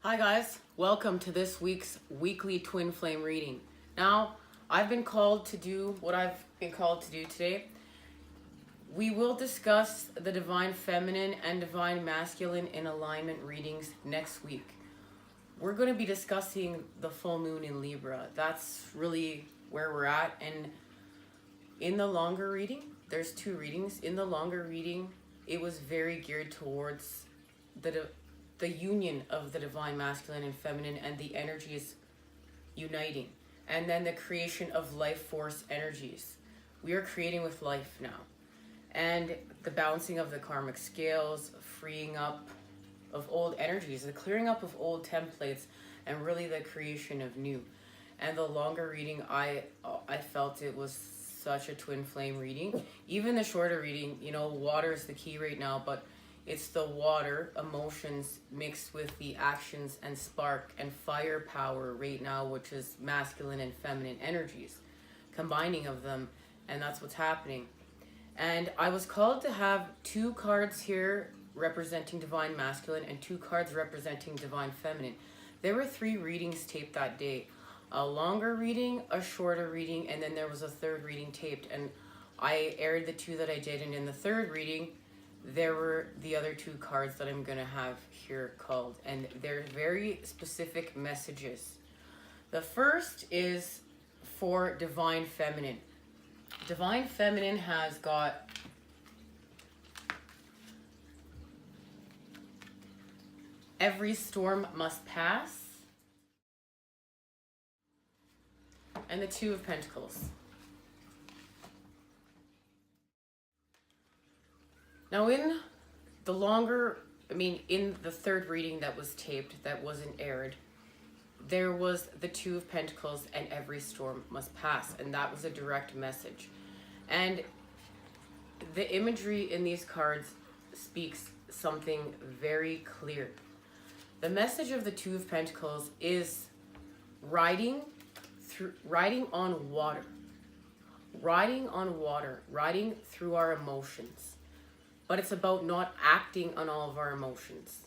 Hi guys, welcome to this week's weekly twin flame reading. Now, I've been called to do what I've been called to do today. We will discuss the divine feminine and divine masculine in alignment readings next week. We're going to be discussing the full moon in Libra. That's really where we're at. And in the longer reading, there's two readings. In the longer reading, it was very geared towards the union of the divine masculine and feminine and the energies uniting, and then the creation of life force energies. We are creating with life now, and the balancing of the karmic scales, freeing up of old energies, the clearing up of old templates, and really the creation of new. And the longer reading, I felt it was such a twin flame reading. Even the shorter reading, water is the key right now, but it's the water emotions mixed with the actions and spark and firepower right now, which is masculine and feminine energies, combining of them, and that's what's happening. And I was called to have two cards here representing divine masculine and two cards representing divine feminine. There were 3 readings taped that day. A longer reading, a shorter reading, and then there was a third reading taped. And I aired the 2 that I did, and in the third reading, there were the other 2 cards that I'm going to have here called, and they're very specific messages. The first is for divine feminine. Divine feminine has got every storm must pass, and the 2 of Pentacles. Now in the third reading that was taped, that wasn't aired, there was the 2 of Pentacles and every storm must pass, and that was a direct message. And the imagery in these cards speaks something very clear. The message of the 2 of Pentacles is riding on water, riding through our emotions. But it's about not acting on all of our emotions,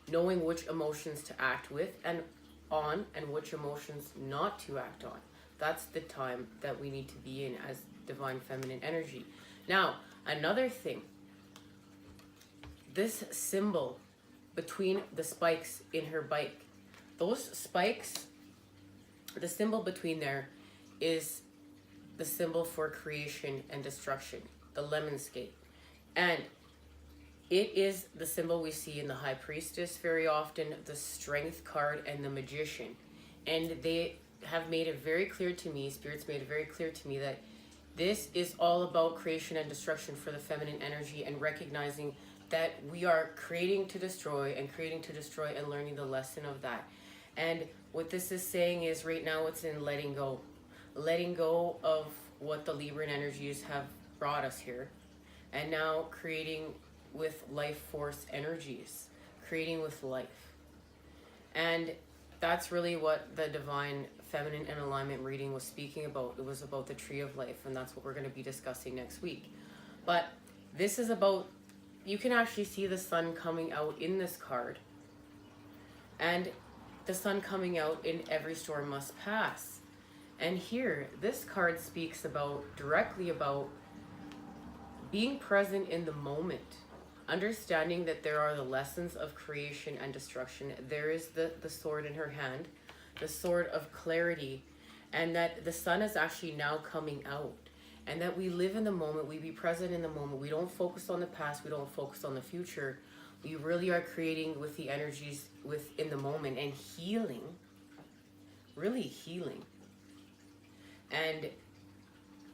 knowing which emotions to act with and on and which emotions not to act on. That's the time that we need to be in as divine feminine energy. Now, another thing, this symbol between the spikes in her bike, those spikes, the symbol between there is the symbol for creation and destruction, the lemon skate. And it is the symbol we see in the High Priestess very often, the Strength card, and the Magician. And they have made it very clear to me, Spirit's made it very clear to me, that this is all about creation and destruction for the feminine energy, and recognizing that we are creating to destroy and learning the lesson of that. And what this is saying is right now it's in letting go of what the Libran energies have brought us here. And now creating with life force energies, creating with life. And that's really what the divine feminine and alignment reading was speaking about. It was about the tree of life, and that's what we're going to be discussing next week. But this is about, you can actually see the sun coming out in this card, and the sun coming out in every storm must pass. And here, this card speaks directly about being present in the moment, understanding that there are the lessons of creation and destruction. There is the sword in her hand, the sword of clarity, and that the sun is actually now coming out, and that we live in the moment, we be present in the moment. We don't focus on the past, we don't focus on the future. We really are creating with the energies within the moment and healing, really healing. And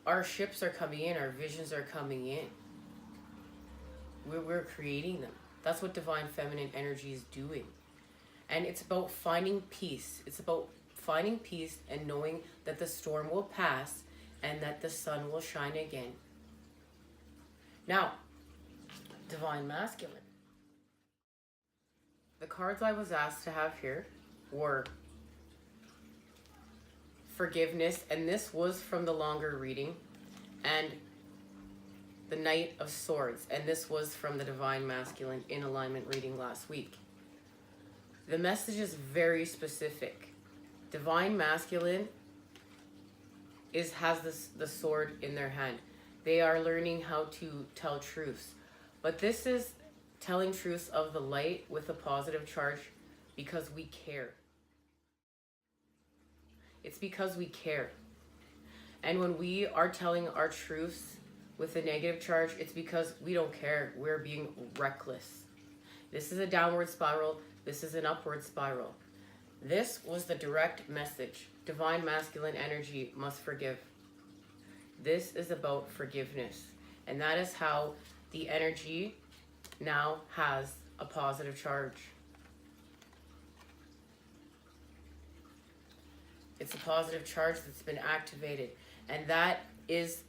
our ships are coming in, our visions are coming in. We're creating them. That's what divine feminine energy is doing. And it's about finding peace. It's about finding peace and knowing that the storm will pass and that the sun will shine again. Now, divine masculine. The cards I was asked to have here were forgiveness, and this was from the longer reading, and the Knight of Swords, and this was from the divine masculine in alignment reading last week. The message is very specific. Divine masculine has the sword in their hand. They are learning how to tell truths. But this is telling truths of the light with a positive charge because we care. It's because we care. And when we are telling our truths with a negative charge, it's because we don't care. We're being reckless. This is a downward spiral. This is an upward spiral. This was the direct message. Divine masculine energy must forgive. This is about forgiveness. And that is how the energy now has a positive charge. It's a positive charge that's been activated. And that is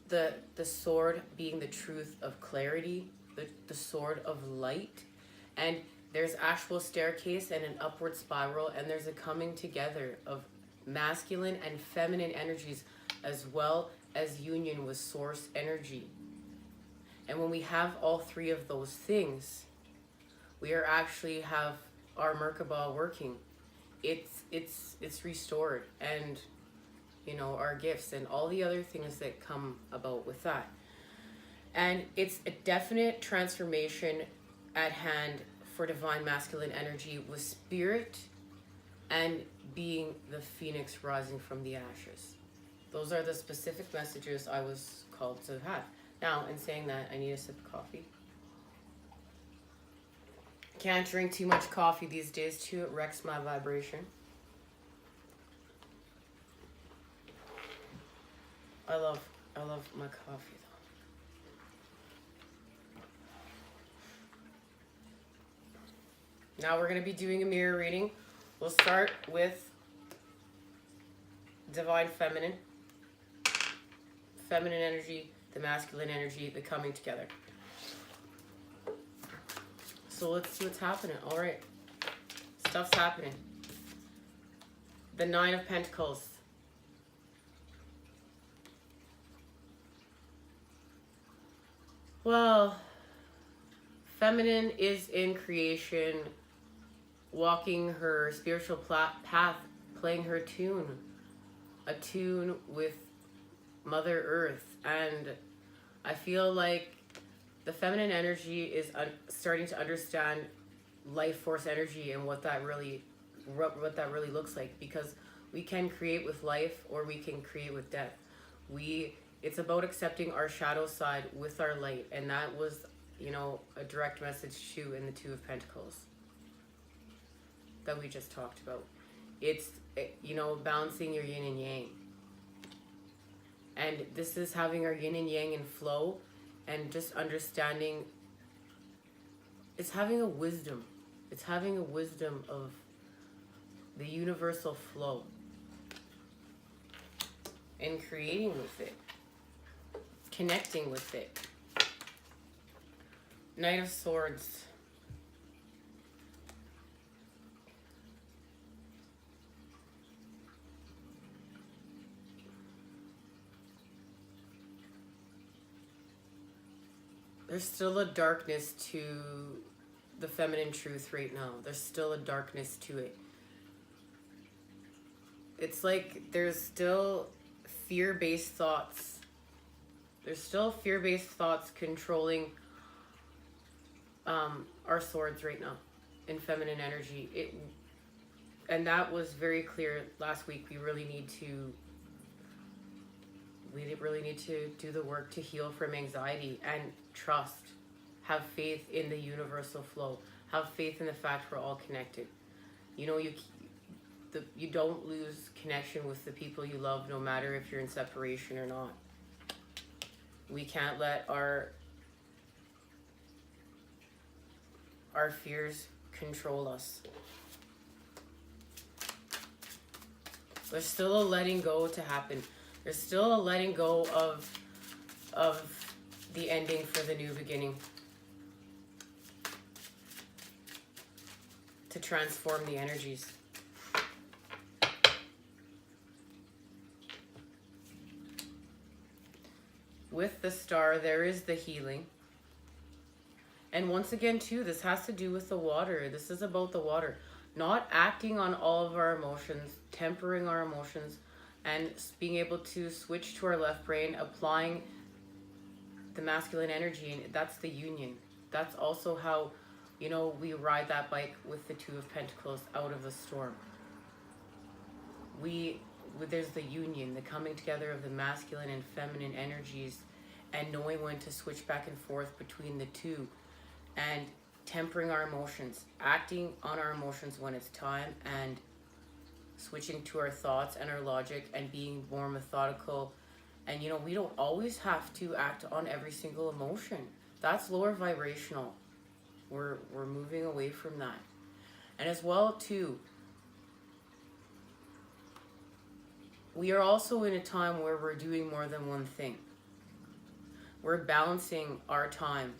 the sword being the truth of clarity, the sword of light. And there's actual staircase and an upward spiral, and there's a coming together of masculine and feminine energies, as well as union with source energy. And when we have all three of those things, we are actually have our Merkaba working. It's restored, and you know, our gifts and all the other things that come about with that. And it's a definite transformation at hand for divine masculine energy, with spirit and being the phoenix rising from the ashes. Those are the specific messages I was called to have. Now, in saying that, I need a sip of coffee. Can't drink too much coffee these days too, it wrecks my vibration. I love my coffee though. Now we're going to be doing a mirror reading. We'll start with divine feminine energy, the masculine energy, the coming together. So let's see what's happening. All right, stuff's happening. The 9 of Pentacles. Well, feminine is in creation, walking her spiritual path, playing her tune, a tune with Mother Earth. And I feel like the feminine energy is starting to understand life force energy and what that really looks like, because we can create with life or we can create with death. It's about accepting our shadow side with our light, and that was, you know, a direct message too in the 2 of Pentacles that we just talked about. It's, you know, balancing your yin and yang. And this is having our yin and yang in flow, and just understanding, it's having a wisdom. It's having a wisdom of the universal flow and creating with it, connecting with it. Knight of Swords. There's still a darkness to the feminine truth right now. There's still a darkness to it. It's like there's still fear-based thoughts. There's still fear-based thoughts controlling our swords right now in feminine energy. And that was very clear last week. We really need to do the work to heal from anxiety and trust. Have faith in the universal flow. Have faith in the fact we're all connected. You know, you don't lose connection with the people you love, no matter if you're in separation or not. We can't let our fears control us. There's still a letting go to happen. There's still a letting go of the ending for the new beginning, to transform the energies. With the Star, there is the healing. And once again, too, this has to do with the water. This is about the water. Not acting on all of our emotions, tempering our emotions, and being able to switch to our left brain, applying the masculine energy. And that's the union. That's also how, you know, we ride that bike with the Two of Pentacles out of the storm. There's the union, the coming together of the masculine and feminine energies, and knowing when to switch back and forth between the two, and tempering our emotions, acting on our emotions when it's time, and switching to our thoughts and our logic, and being more methodical. And you know, we don't always have to act on every single emotion. That's lower vibrational. We're moving away from that. And as well too, we are also in a time where we're doing more than one thing. We're balancing our time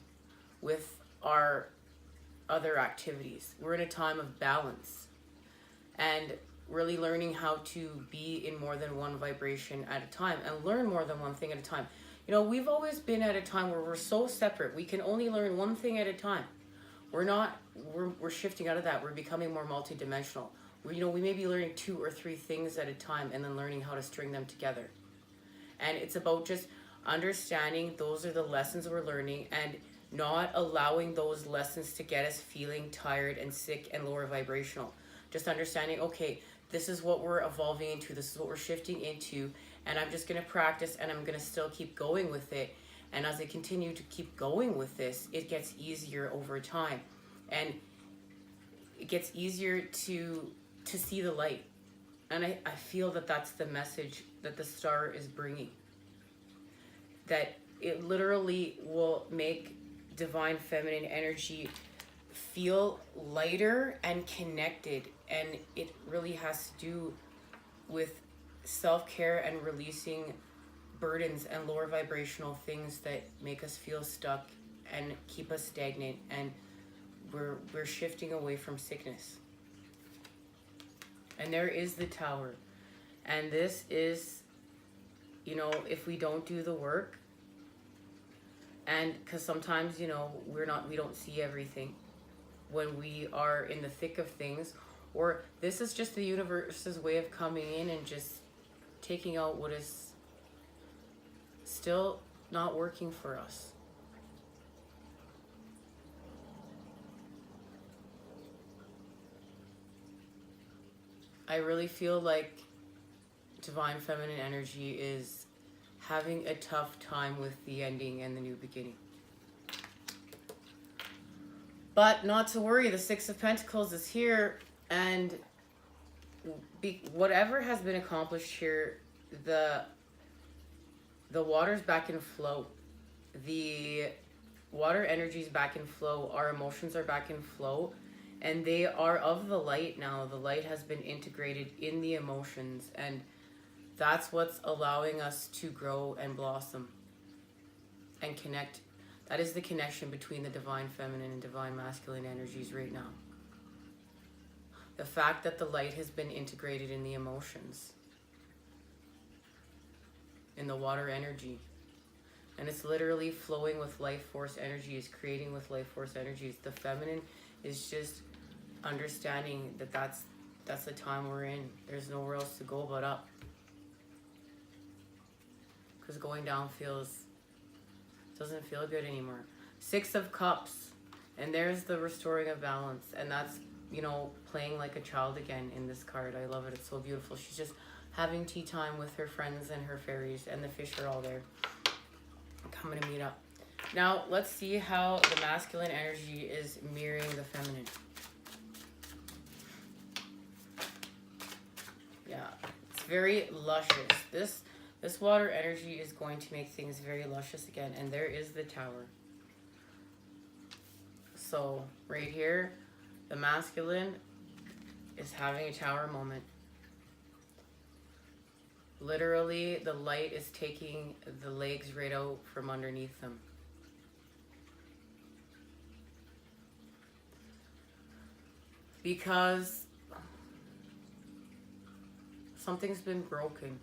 with our other activities. We're in a time of balance and really learning how to be in more than one vibration at a time and learn more than one thing at a time. You know, we've always been at a time where we're so separate. We can only learn one thing at a time. We're shifting out of that. We're becoming more multidimensional. We may be learning 2 or 3 things at a time and then learning how to string them together. And it's about just understanding those are the lessons we're learning and not allowing those lessons to get us feeling tired and sick and lower vibrational. Just understanding, okay, this is what we're evolving into, this is what we're shifting into, and I'm just going to practice and I'm going to still keep going with it. And as I continue to keep going with this, it gets easier over time. And it gets easier to see the light. And I feel that that's the message that the star is bringing. That it literally will make divine feminine energy feel lighter and connected. And it really has to do with self-care and releasing burdens and lower vibrational things that make us feel stuck and keep us stagnant. And we're shifting away from sickness. And there is the Tower. And this is, you know, if we don't do the work, and because sometimes, you know, we don't see everything when we are in the thick of things, or this is just the universe's way of coming in and just taking out what is still not working for us. I really feel like divine feminine energy is having a tough time with the ending and the new beginning. But not to worry, the Six of Pentacles is here, and whatever has been accomplished here, the water's back in flow. The water energy is back in flow. Our emotions are back in flow. And they are of the light now. The light has been integrated in the emotions. And that's what's allowing us to grow and blossom and connect. That is the connection between the divine feminine and divine masculine energies right now. The fact that the light has been integrated in the emotions, in the water energy. And it's literally flowing with life force energies, creating with life force energies. The feminine is just understanding that that's the time we're in. There's nowhere else to go but up. Because going down doesn't feel good anymore. Six of Cups. And there's the restoring of balance. And that's, you know, playing like a child again in this card. I love it. It's so beautiful. She's just having tea time with her friends and her fairies. And the fish are all there, coming to meet up. Now, let's see how the masculine energy is mirroring the feminine. Yeah, it's very luscious. This water energy is going to make things very luscious again. And there is the Tower. So, right here, the masculine is having a Tower moment. Literally, the light is taking the legs right out from underneath them. Because something's been broken.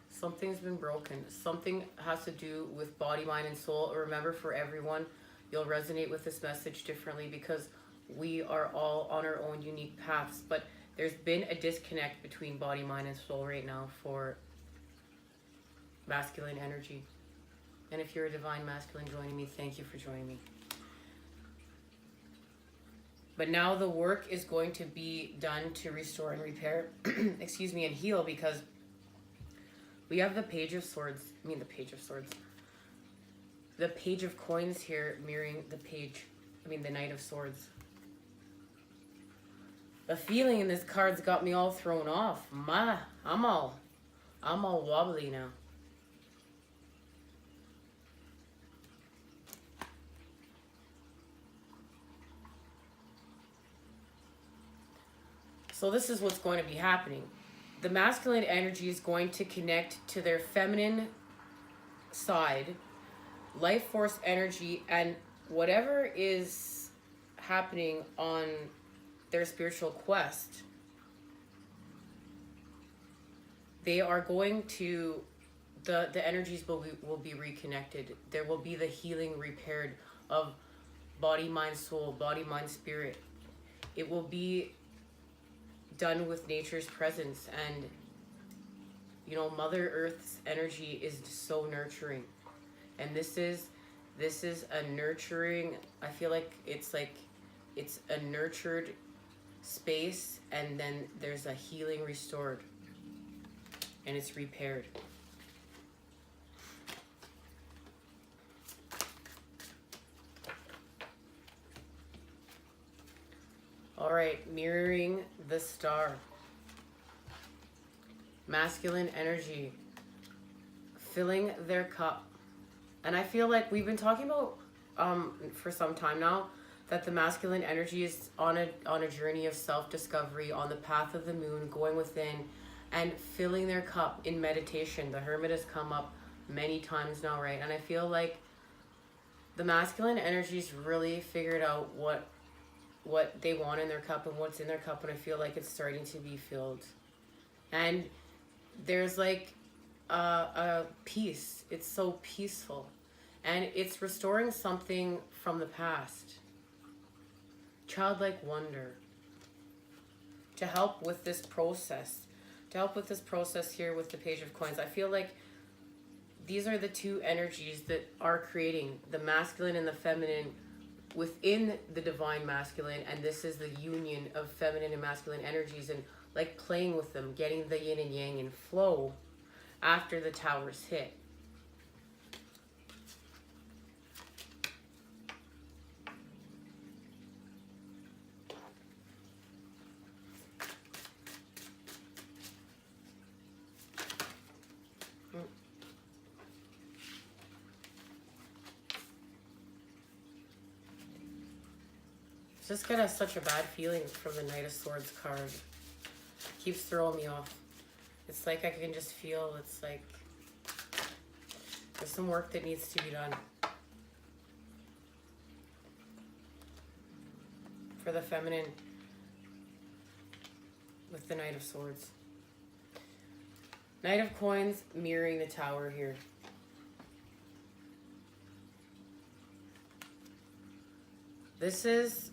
Something's been broken. Something has to do with body, mind, and soul. Remember, for everyone, You'll resonate with this message differently because we are all on our own unique paths. But there's been a disconnect between body, mind, and soul right now for masculine energy. And if you're a divine masculine joining me, thank you for joining me. But now the work is going to be done to restore and repair, excuse me, and heal, because we have the Page of Swords, the Page of Coins here mirroring the Knight of Swords. The feeling in this card's got me all thrown off. I'm all wobbly now. So this is what's going to be happening. The masculine energy is going to connect to their feminine side, life force energy, and whatever is happening on their spiritual quest. They are going to, the energies will be reconnected. There will be the healing repaired of body, mind, soul, body, mind, spirit. It will be done with nature's presence, and Mother Earth's energy is so nurturing, and this is a nurturing, I feel like it's a nurtured space, and then there's a healing restored, and it's repaired. All right, mirroring the Star. Masculine energy, filling their cup. And I feel like we've been talking about for some time now that the masculine energy is on a journey of self-discovery, on the path of the moon, going within and filling their cup in meditation. The Hermit has come up many times now, right? And I feel like the masculine energy's really figured out what they want in their cup and what's in their cup, and I feel like it's starting to be filled. And there's like a peace. It's so peaceful, and it's restoring something from the past. Childlike wonder. To help with this process here with the Page of Coins, I feel like these are the two energies that are creating the masculine and the feminine within the divine masculine, and this is the union of feminine and masculine energies, and like playing with them, getting the yin and yang in flow after the towers hit. Just got such a bad feeling from the Knight of Swords card. Keeps throwing me off. It's like I can just feel, it's like there's some work that needs to be done for the feminine with the Knight of Swords. Knight of Coins mirroring the Tower here. This is,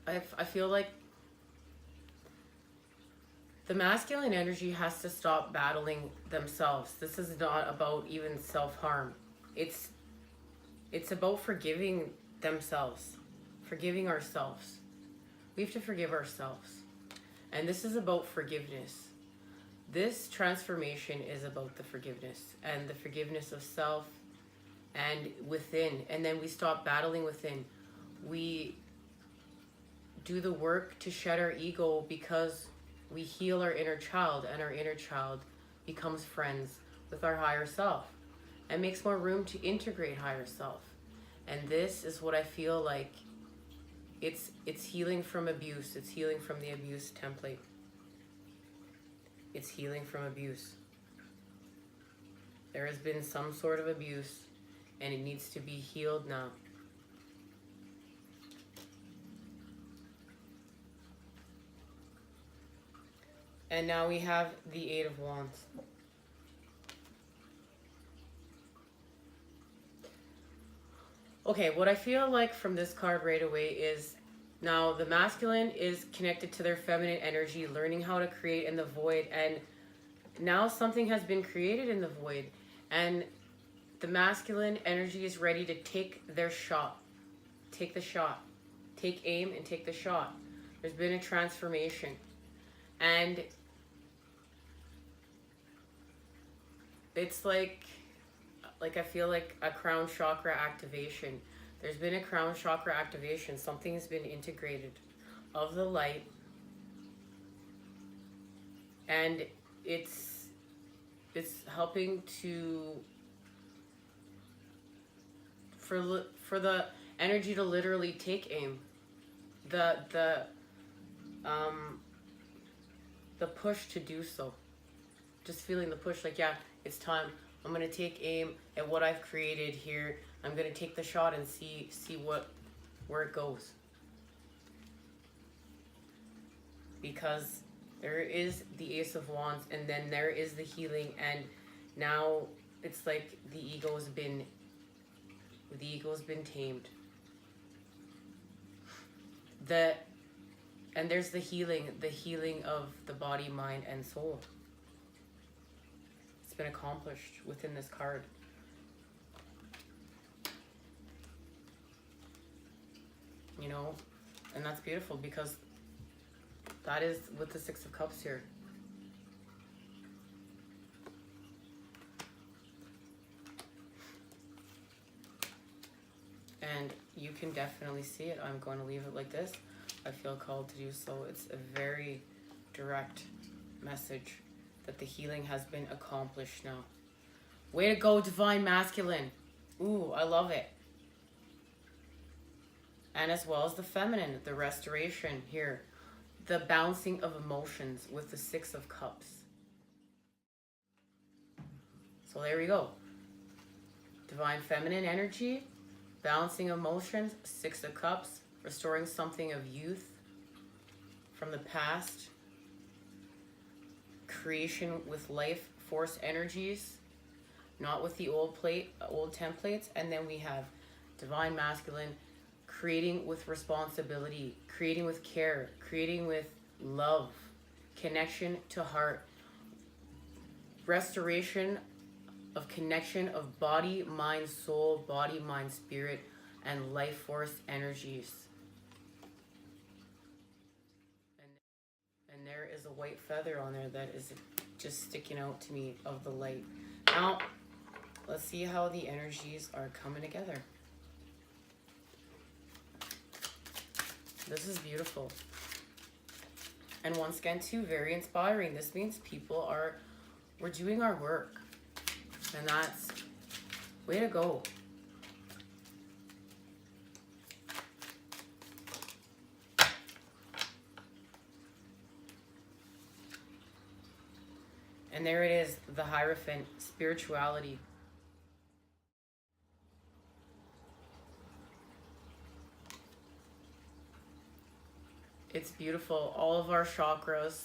I feel like the masculine energy has to stop battling themselves. This is not about even self-harm. It's about forgiving themselves, forgiving ourselves. We have to forgive ourselves. And this is about forgiveness. This transformation is about the forgiveness, and the forgiveness of self and within. And then we stop battling within. We do the work to shed our ego, because we heal our inner child, and our inner child becomes friends with our higher self and makes more room to integrate higher self. And this is what I feel like it's healing from abuse. It's healing from the abuse template. It's healing from abuse. There has been some sort of abuse, and it needs to be healed now. And now we have the Eight of Wands. Okay, what I feel like from this card right away is now the masculine is connected to their feminine energy, learning how to create in the void, and now something has been created in the void, and the masculine energy is ready to take their shot. Take the shot. Take aim and take the shot. There's been a transformation. And it's like I feel like a crown chakra activation. There's been a crown chakra activation. Something has been integrated of the light. And it's helping to for the energy to literally take aim. The push to do so. Just feeling the push, like, yeah, it's time. I'm gonna take aim at what I've created here. I'm gonna take the shot and see where it goes. Because there is the Ace of Wands, and then there is the healing, and now it's like the ego's been tamed. And there's the healing of the body, mind, and soul. It's been accomplished within this card. You know, and that's beautiful because that is with the Six of Cups here. And you can definitely see it. I'm going to leave it like this. I feel called to do so. It's a very direct message that the healing has been accomplished now. Way to go, Divine Masculine. Ooh, I love it. And as well as the feminine, the restoration here. The bouncing of emotions with the Six of Cups. So there we go. Divine feminine energy, balancing emotions, Six of Cups, restoring something of youth from the past, creation with life force energies, not with the old templates. And then we have Divine Masculine, creating with responsibility, creating with care, creating with love, connection to heart, restoration of connection of body, mind, soul, body, mind, spirit, and life force energies. And there is a white feather on there that is just sticking out to me of the light. Now, let's see how the energies are coming together. This is beautiful. And once again, too, very inspiring. This means we're doing our work. And that's, way to go. And there it is, the Hierophant, spirituality. It's beautiful, all of our chakras.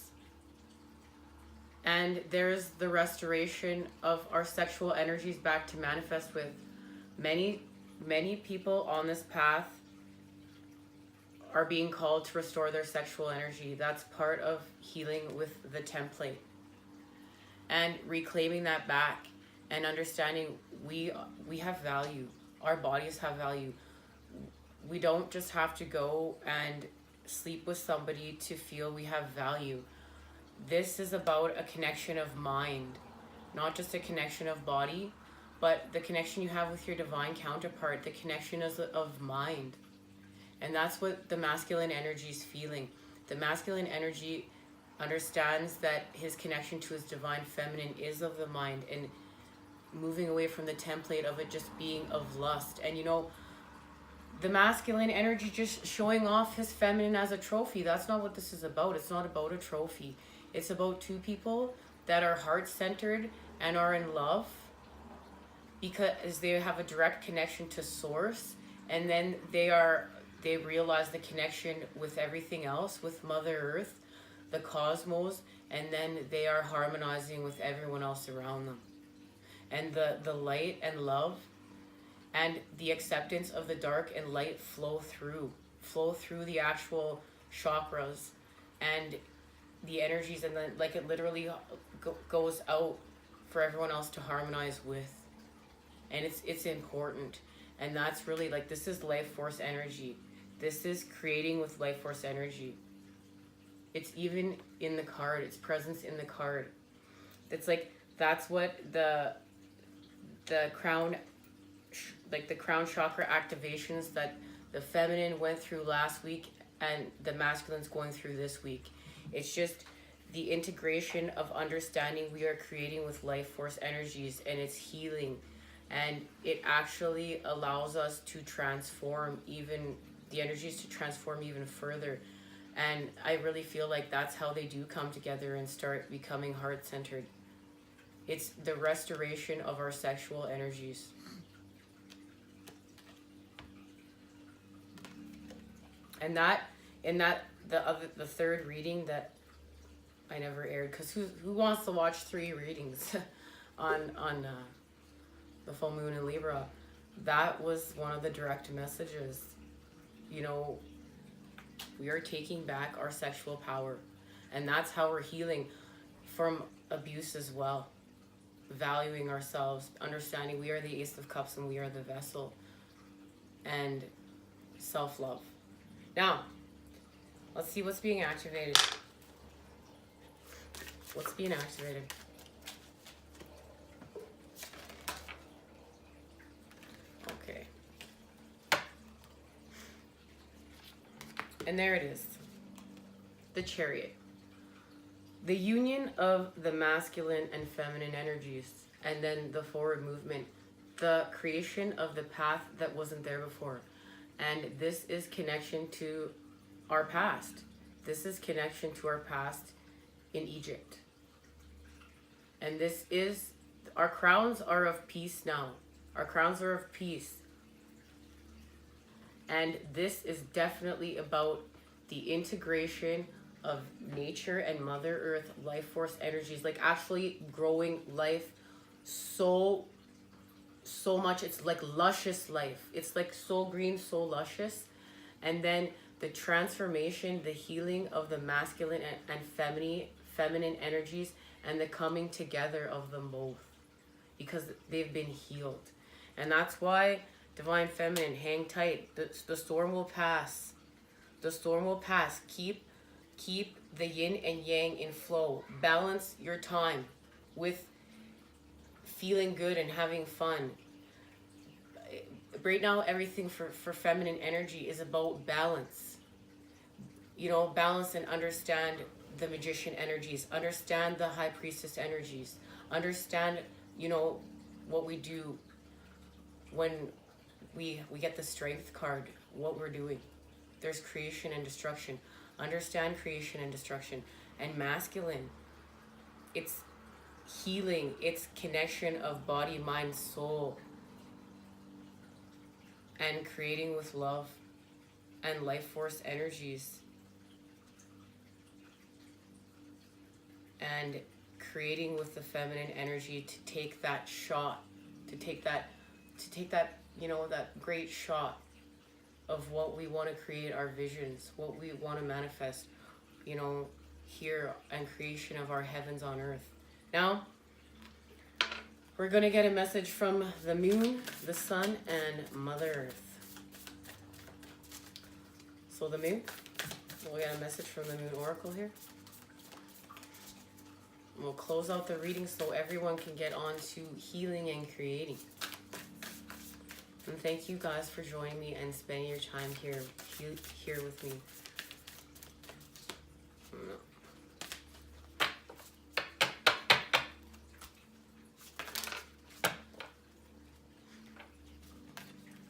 And there's the restoration of our sexual energies back to manifest with. Many people on this path are being called to restore their sexual energy. That's part of healing with the template. And reclaiming that back and understanding we have value. Our bodies have value. We don't just have to go and sleep with somebody to feel we have value. This is about a connection of mind, not just a connection of body, but the connection you have with your divine counterpart, the connection of mind. And that's what the masculine energy is feeling. The masculine energy understands that his connection to his divine feminine is of the mind, and moving away from the template of it just being of lust. And you know, the masculine energy just showing off his feminine as a trophy. That's not what this is about. It's not about a trophy. It's about two people that are heart-centered and are in love because they have a direct connection to source, and then they realize the connection with everything else, with Mother Earth, the cosmos, and then they are harmonizing with everyone else around them. And the light and love and the acceptance of the dark and light flow through the actual chakras and the energies, and then like it literally goes out for everyone else to harmonize with. And it's important. And that's really like, this is life force energy. This is creating with life force energy. It's even in the card. It's presence in the card. It's like, that's what the crown, like the crown chakra activations that the feminine went through last week and the masculine's going through this week. It's just the integration of understanding we are creating with life force energies, and it's healing. And it actually allows us to transform even the energies, to transform even further. And I really feel like that's how they do come together and start becoming heart-centered. It's the restoration of our sexual energies. And the third reading that I never aired, because who wants to watch 3 readings on the full moon in Libra? That was one of the direct messages. You know, we are taking back our sexual power, and that's how we're healing from abuse as well. Valuing ourselves, understanding we are the Ace of Cups and we are the vessel, and self-love. Now, let's see what's being activated. What's being activated? Okay. And there it is. The Chariot. The union of the masculine and feminine energies, and then the forward movement. The creation of the path that wasn't there before. And this is connection to our past. This is connection to our past in Egypt. And this is, our crowns are of peace now. Our crowns are of peace. And this is definitely about the integration of nature and Mother Earth, life force energies, like actually growing life so much. It's like luscious life. It's like so green, so luscious. And then the transformation, the healing of the masculine and feminine energies, and the coming together of them both, because they've been healed. And that's why, Divine Feminine, hang tight. The storm will pass. The storm will pass. Keep the yin and yang in flow. Balance your time with feeling good and having fun. Right now, everything for feminine energy is about balance. You know, balance, and understand the magician energies, understand the high priestess energies, understand, you know, what we do when we get the strength card, what we're doing. There's creation and destruction. Understand creation and destruction. And masculine, it's healing, it's connection of body, mind, soul, and creating with love and life force energies, and creating with the feminine energy to take that shot, to take that, you know, that great shot of what we want to create, our visions, what we want to manifest, you know, here, and creation of our heavens on earth. Now, we're going to get a message from the moon, the sun, and Mother Earth. So the moon, we got a message from the Moon Oracle here. We'll close out the reading so everyone can get on to healing and creating. And thank you guys for joining me and spending your time here with me.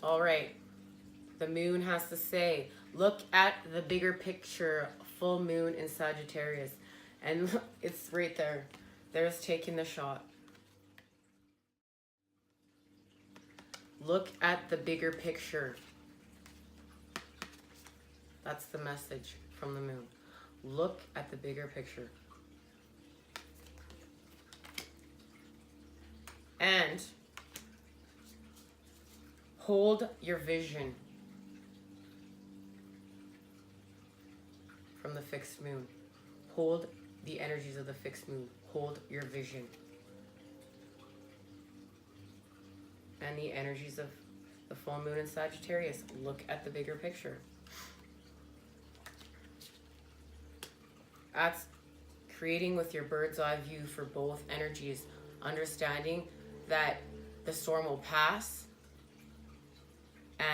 All right. The moon has to say, look at the bigger picture, full moon in Sagittarius. And it's right there. There's taking the shot. Look at the bigger picture. That's the message from the moon. Look at the bigger picture. And Hold your vision from the fixed moon. Hold the energies of the fixed moon. Hold your vision. And the energies of the full moon in Sagittarius. Look at the bigger picture. That's creating with your bird's eye view for both energies. Understanding that the storm will pass.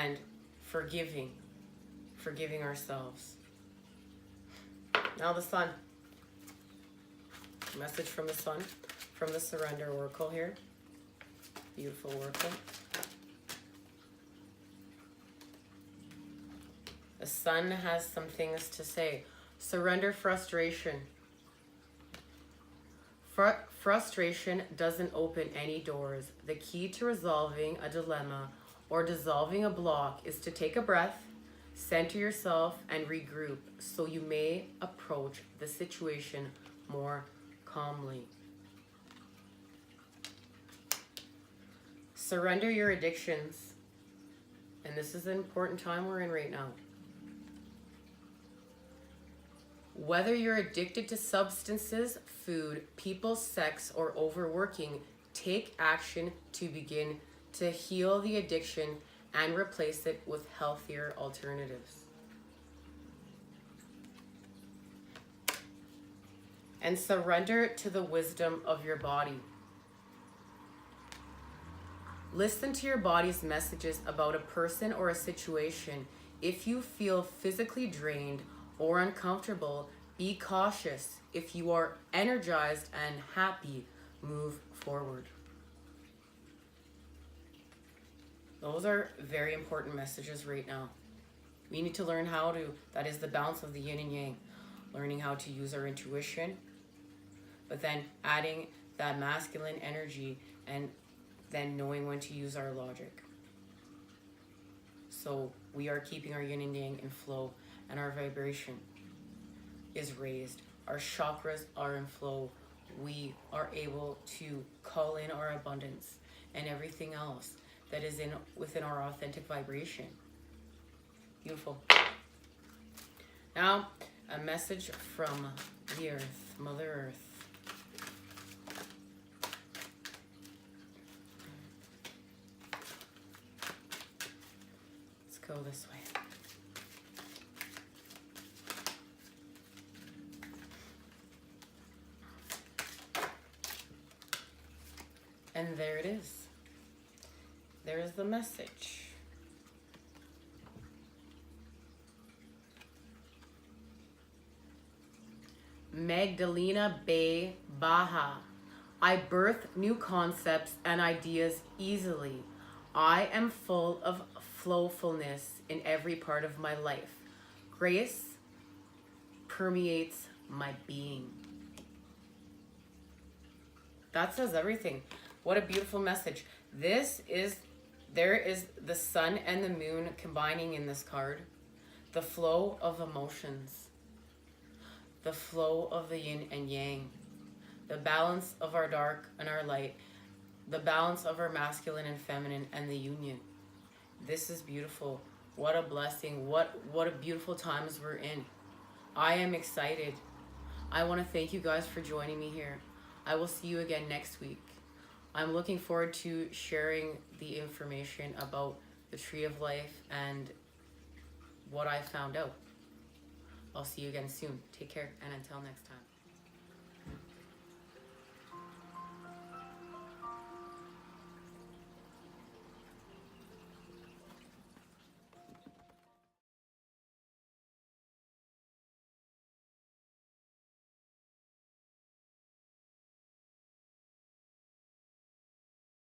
And forgiving ourselves. Now the sun. Message from the sun, from the Surrender Oracle here. Beautiful oracle. The sun has some things to say. Surrender frustration. Frustration doesn't open any doors. The key to resolving a dilemma or dissolving a block is to take a breath, center yourself, and regroup so you may approach the situation more calmly. Surrender your addictions. And this is an important time we're in right now. Whether you're addicted to substances, food, people, sex, or overworking, take action to begin to heal the addiction and replace it with healthier alternatives. And surrender to the wisdom of your body. Listen to your body's messages about a person or a situation. If you feel physically drained or uncomfortable, be cautious. If you are energized and happy, move forward. Those are very important messages right now. We need to learn how to, that is the balance of the yin and yang, learning how to use our intuition, but then adding that masculine energy and then knowing when to use our logic. So we are keeping our yin and yang in flow, and our vibration is raised. Our chakras are in flow. We are able to call in our abundance and everything else that is within our authentic vibration. Beautiful. Now, a message from the earth, Mother Earth. Let's go this way. And there it is. There is the message. Magdalena Bay Baja. I birth new concepts and ideas easily. I am full of flowfulness in every part of my life. Grace permeates my being. That says everything. What a beautiful message. There is the sun and the moon combining in this card. The flow of emotions. The flow of the yin and yang. The balance of our dark and our light. The balance of our masculine and feminine and the union. This is beautiful. What a blessing. What a beautiful times we're in. I am excited. I want to thank you guys for joining me here. I will see you again next week. I'm looking forward to sharing the information about the Tree of Life and what I found out. I'll see you again soon. Take care, and until next time.